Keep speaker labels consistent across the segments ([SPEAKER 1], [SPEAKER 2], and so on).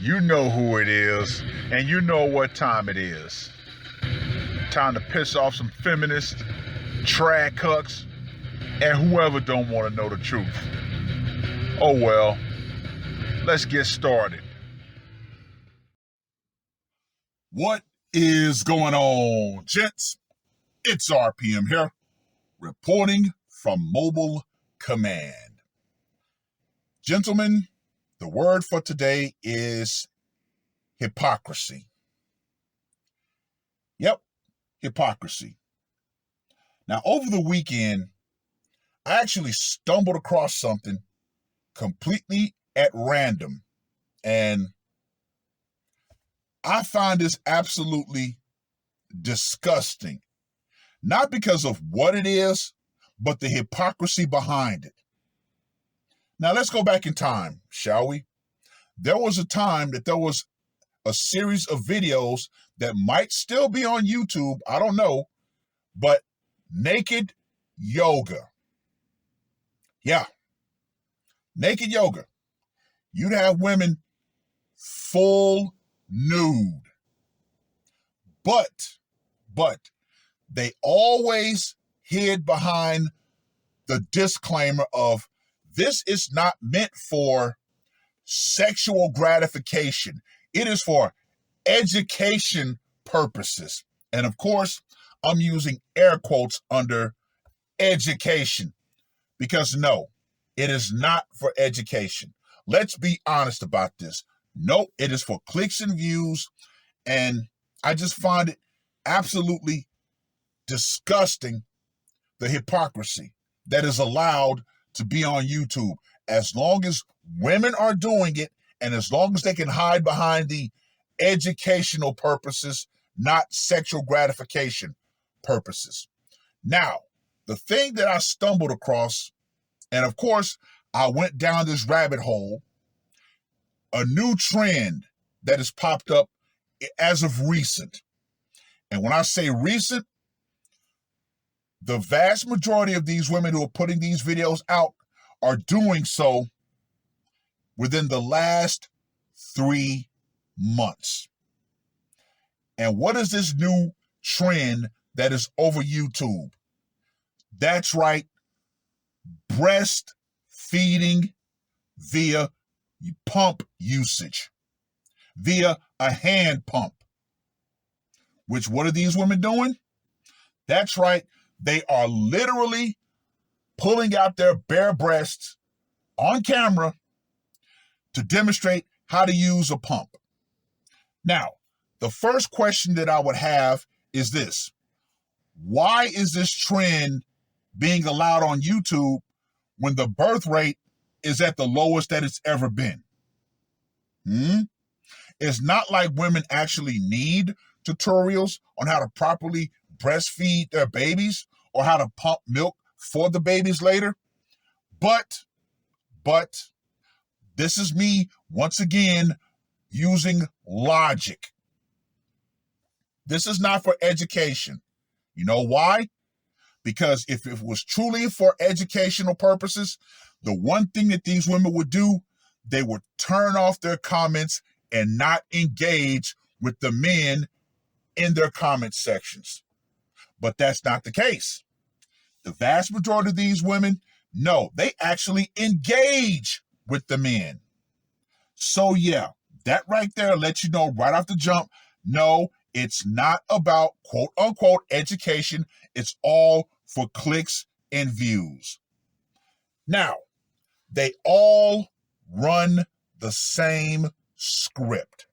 [SPEAKER 1] You know who it is, and you know what time it is. Time to piss off some feminists, trad cucks, and whoever don't want to know the truth. Oh well, let's get started.
[SPEAKER 2] What is going on, gents? It's R.P.M. here, reporting from Mobile Command. Gentlemen, the word for today is hypocrisy. Yep, hypocrisy. Now, over the weekend, I actually stumbled across something completely at random, and I find this absolutely disgusting. Not because of what it is, but the hypocrisy behind it. Now, let's go back in time, shall we? There was a time that there was a series of videos that might still be on YouTube, I don't know, but naked yoga. Yeah, naked yoga. You'd have women full nude. But they always hid behind the disclaimer of this is not meant for sexual gratification. It is for education purposes. And of course, I'm using air quotes under education because no, it is not for education. Let's be honest about this. No, it is for clicks and views. And I just find it absolutely disgusting, the hypocrisy that is allowed to be on YouTube. As long as women are doing it, and as long as they can hide behind the educational purposes, not sexual gratification purposes. Now, the thing that I stumbled across, and of course, I went down this rabbit hole, a new trend that has popped up as of recent. And when I say recent, the vast majority of these women who are putting these videos out are doing so within the last 3 months. And what is this new trend that is over YouTube? That's right, breastfeeding via pump usage, via a hand pump. Which, what are these women doing? That's right, they are literally pulling out their bare breasts on camera to demonstrate how to use a pump. Now, the first question that I would have is this. Why is this trend being allowed on YouTube when the birth rate is at the lowest that it's ever been? It's not like women actually need tutorials on how to properly breastfeed their babies or how to pump milk for the babies later. But this is me once again using logic. This is not for education. You know why? Because if it was truly for educational purposes, the one thing that these women would do, they would turn off their comments and not engage with the men in their comment sections. But that's not the case. The vast majority of these women, no, they actually engage with the men. So yeah, that right there lets you know right off the jump, no, it's not about quote unquote education. It's all for clicks and views. Now, they all run the same script.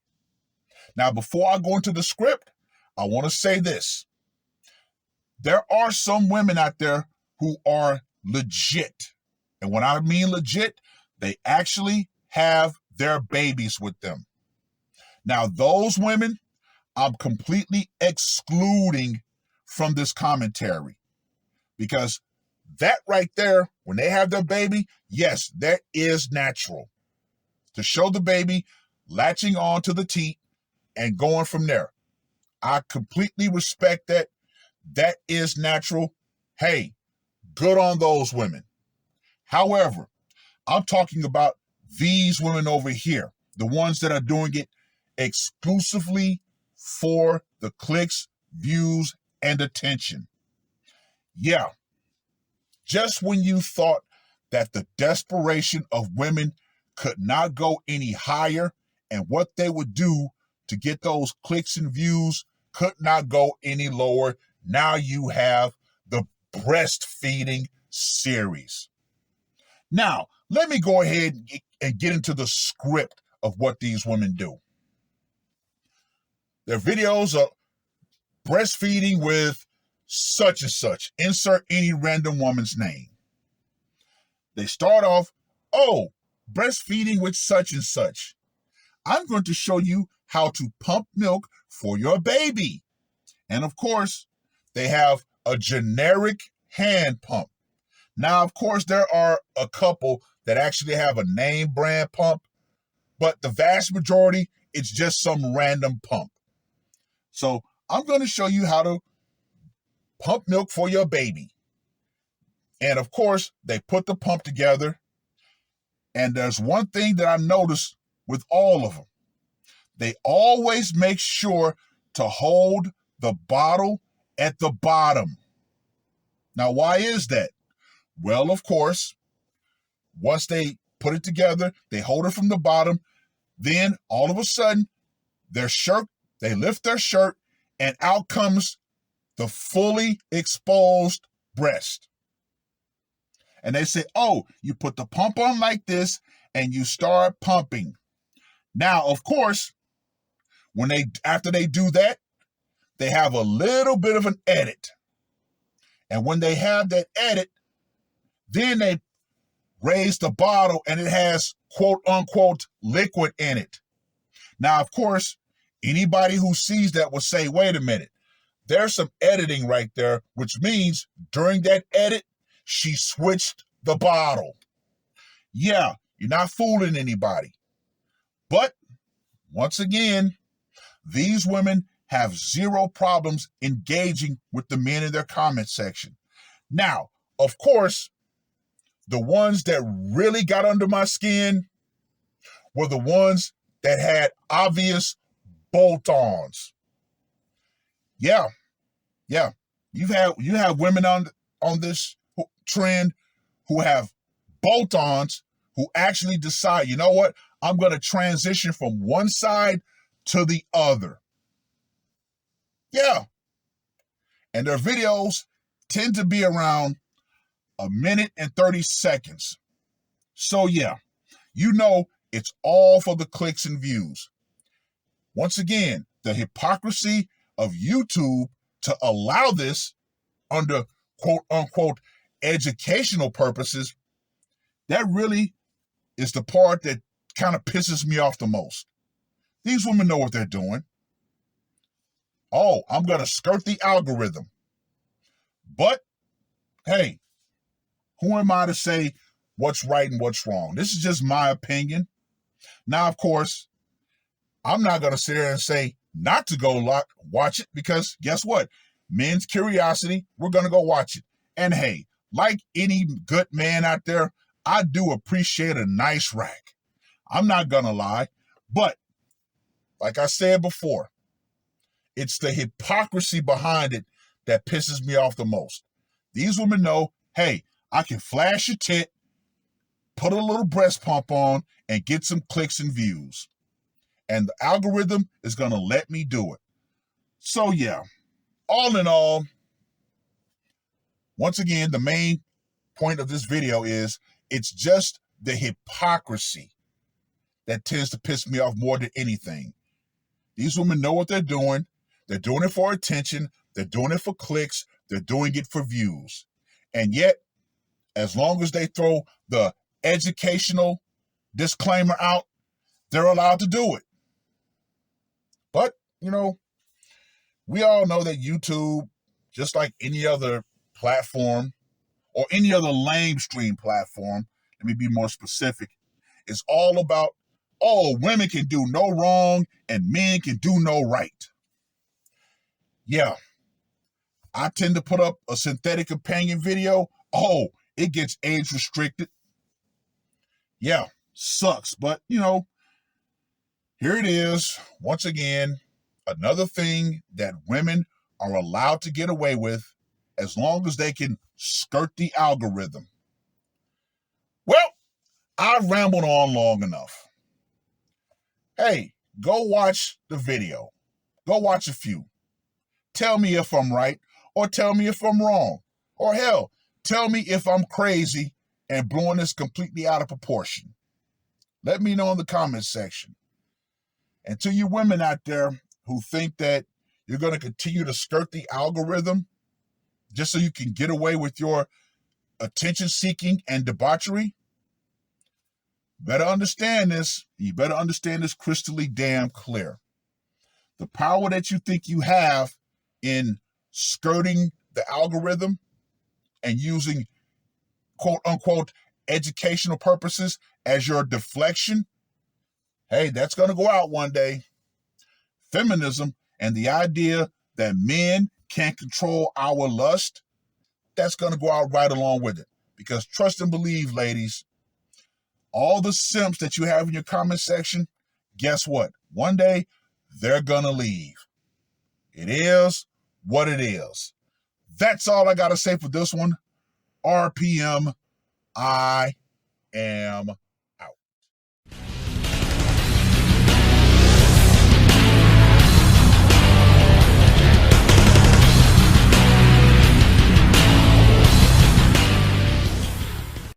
[SPEAKER 2] Now, before I go into the script, I want to say this. There are some women out there who are legit. And when I mean legit, they actually have their babies with them. Now, those women, I'm completely excluding from this commentary because that right there, when they have their baby, yes, that is natural. To show the baby latching on to the teat and going from there. I completely respect that. That is natural. Hey, good on those women. However, I'm talking about these women over here, the ones that are doing it exclusively for the clicks, views, and attention. Yeah, just when you thought that the desperation of women could not go any higher and what they would do to get those clicks and views could not go any lower, now you have the breastfeeding series. Now, let me go ahead and get into the script of what these women do. Their videos are breastfeeding with such and such. Insert any random woman's name. They start off, oh, breastfeeding with such and such. I'm going to show you how to pump milk for your baby. And of course, they have a generic hand pump. Now, of course, there are a couple that actually have a name brand pump, but the vast majority, it's just some random pump. So I'm going to show you how to pump milk for your baby. And of course, they put the pump together. And there's one thing that I noticed with all of them. They always make sure to hold the bottle at the bottom. Now, why is that? Well, of course, once they put it together, they hold it from the bottom. Then all of a sudden, they lift their shirt, and out comes the fully exposed breast. And they say, oh, you put the pump on like this and you start pumping. Now, of course, after they do that, they have a little bit of an edit. And when they have that edit, then they raise the bottle and it has quote unquote liquid in it. Now, of course, anybody who sees that will say, wait a minute, there's some editing right there, which means during that edit, she switched the bottle. Yeah, you're not fooling anybody. But once again, these women have zero problems engaging with the men in their comment section. Now, of course, the ones that really got under my skin were the ones that had obvious bolt-ons. Yeah. You have women on this trend who have bolt-ons who actually decide, you know what? I'm going to transition from one side to the other. Yeah. And their videos tend to be around a minute and 30 seconds. So yeah, you know it's all for the clicks and views. Once again, the hypocrisy of YouTube to allow this under quote unquote educational purposes, that really is the part that kind of pisses me off the most. These women know what they're doing. Oh, I'm going to skirt the algorithm. But hey, who am I to say what's right and what's wrong? This is just my opinion. Now, of course, I'm not going to sit there and say not to go watch it because guess what? Men's curiosity, we're going to go watch it. And hey, like any good man out there, I do appreciate a nice rack. I'm not going to lie. But like I said before, it's the hypocrisy behind it that pisses me off the most. These women know, hey, I can flash a tit, put a little breast pump on, and get some clicks and views. And the algorithm is going to let me do it. So yeah, all in all, once again, the main point of this video is it's just the hypocrisy that tends to piss me off more than anything. These women know what they're doing. They're doing it for attention. They're doing it for clicks. They're doing it for views. And yet, as long as they throw the educational disclaimer out, they're allowed to do it. But, you know, we all know that YouTube, just like any other platform or any other lamestream platform, let me be more specific, is all about, oh, women can do no wrong and men can do no right. Yeah, I tend to put up a synthetic companion video. Oh, it gets age restricted. Yeah, Sucks. But, here it is. Once again, another thing that women are allowed to get away with as long as they can skirt the algorithm. Well, I've rambled on long enough. Hey, go watch the video. Go watch a few. Tell me if I'm right or tell me if I'm wrong. Or hell, tell me if I'm crazy and blowing this completely out of proportion. Let me know in the comments section. And to you women out there who think that you're going to continue to skirt the algorithm just so you can get away with your attention seeking and debauchery, better understand this. You better understand this crystally damn clear. The power that you think you have in skirting the algorithm and using quote unquote educational purposes as your deflection, hey, that's going to go out one day. Feminism and the idea that men can't control our lust, that's going to go out right along with it. Because trust and believe, ladies, all the simps that you have in your comment section, guess what? One day, they're going to leave. It is what it is. That's all I got to say for this one. R.P.M. I am